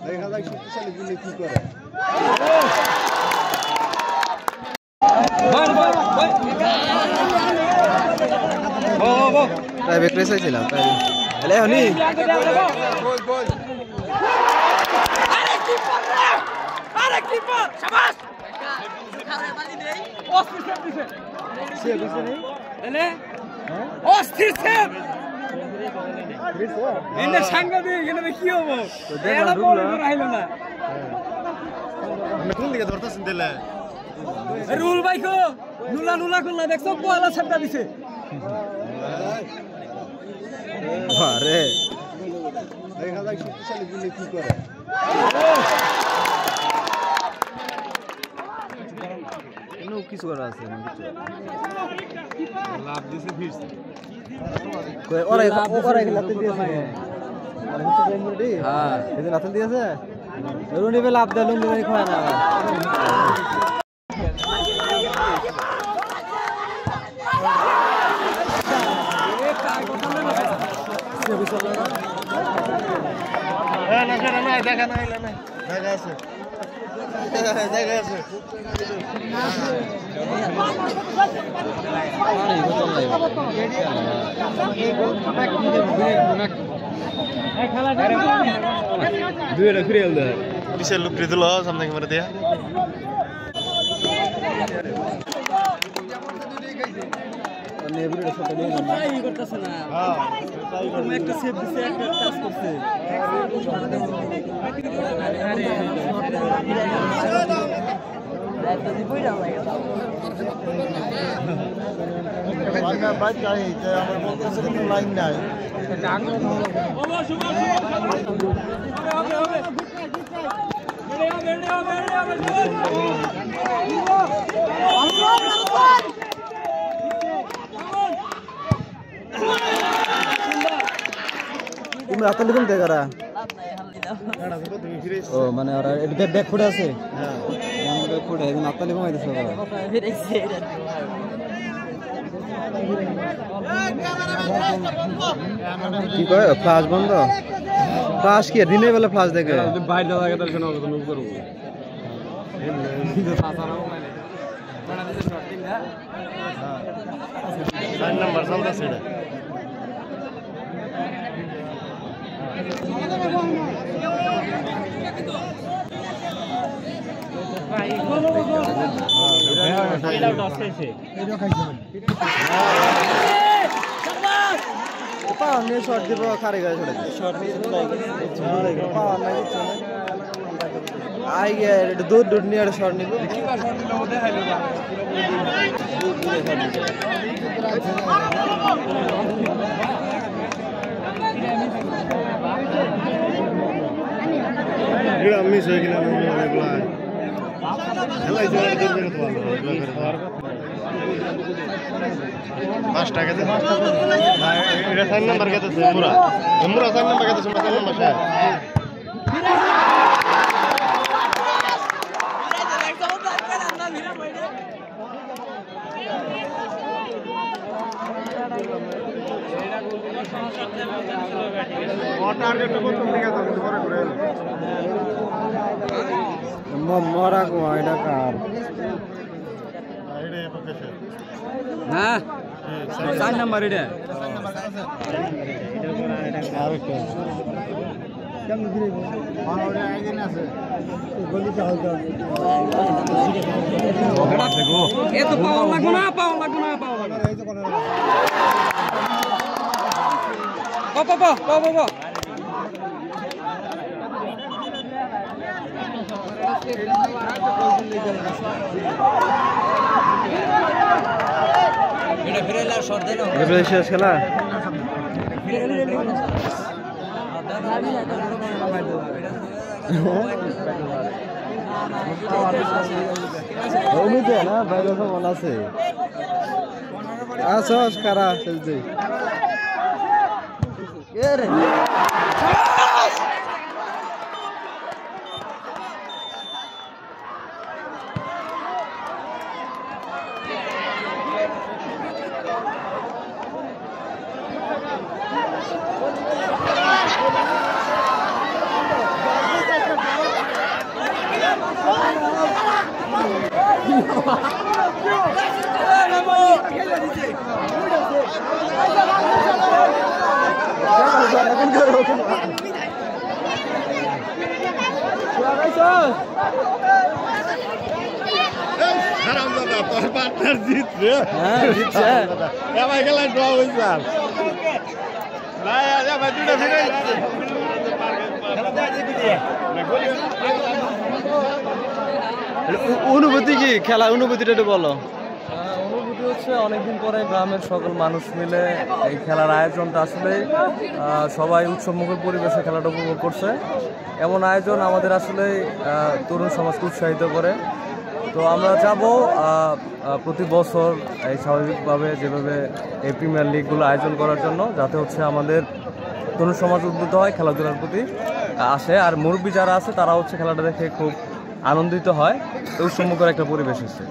দেখা যায় শক্তিশালী গুলি কি করে তাই বেকরে চাইছিলাম তাই এলে হনি আরে কিপার শাবাশ খারে বাজি দেই অস্থির সেভ দিছে সে দিছে নেই এলে অস্থির সেভ এনে সাংঘাতিক এনে কি হবে এলা বল রাইলো না আমি কোন দিকে ধরতাছেন দিলে রুল ভাইকো নুলা নুলা করলা দেখছো কোয়ালা ছাপটা দিছে আরে দেখা যায় শক্তিশালী গুলি কি করে এনো কিছু করা আছে লাভ দিছে ফিরছে কই ওরাই লাতে দিয়েছে হ্যাঁ এই লাতে দিয়েছে রুনি বে লাভ দেলুম নি খায় না না দেখা নাই দেখা আছে দেখা আছে দুইটা ফিরে এল পিছের লোক দিল সামনে ক্যামেরা দিয়া নেবুরের সাথে নিয়ে ট্রাই করতেছ না হ্যাঁ তুমি একটা সেভ দিছে একটা টাচ করছে রাত দি বইরা লাগে বাগা বাইক আই যে আমার বলতেছে কোনো লাইন নাই ওবা শুভ হবে তুমি রাতে লিখুন দেখারা ও মানে ওরা এটা ব্যাক ফুট আছে হ্যাঁ ব্যাক ফুট আছে নাতা লিখুন আইছে কি কয় ফ্ল্যাশ বন্ধ ফ্ল্যাশ কি দিনের বেলা ফ্ল্যাশ দেখে বাইরে লাগে তার জন্য অনুভব করব হ্যাঁ 4 নাম্বার চলতেছে এটা শর্ট দিব খারে গায়ে ছড়ে শর্ট পাওয়ার নাই আই গে দুধ দুধ নিয়ে শর্ট নিব মিস হয়ে গেলাম পাঁচ টাকা এটা 4 নাম্বার কেটেছে পুরা আমরা 4 নাম্বার কেটেছে 4 নাম্বার শেষ মরা কো এটা কার হ্যাঁ 4 নাম্বার এটা কেমন দিলে ওরে আইদিন আছে গলি চাল দাও এ তো পাওয়া লাগবে না এই তো বাবা এটা ফিরেলা শট দেন এটা শেষ খেলা ওমিতে না বাইরে সব মন আছে আসস কারা চলছে কে রে তোর পার্টনার জিতবে। হ্যাঁ জিতছে। এবার খেলা ড্র হয়েছে আর অনুভূতি কি, খেলার অনুভূতিটা একটু বলো। অনুভূতি হচ্ছে অনেকদিন পরে গ্রামের সকল মানুষ মিলে এই খেলার আয়োজনটা আসলে সবাই উৎসবমুখর পরিবেশে খেলাটা উপভোগ করছে। এমন আয়োজন আমাদের আসলে তরুণ সমাজকে উৎসাহিত করে। তো আমরা চাবো প্রতি বছর এই স্বাভাবিকভাবে যেভাবে এই প্রিমিয়ার লিগগুলো আয়োজন করার জন্য, যাতে হচ্ছে আমাদের তরুণ সমাজ উদ্বুদ্ধ হয় খেলাধুলার প্রতি আসে, আর মুরব্বী যারা আছে তারা হচ্ছে খেলাটা দেখে খুব আনন্দিত হয়। উৎসবমুখর একটা পরিবেশ হচ্ছে।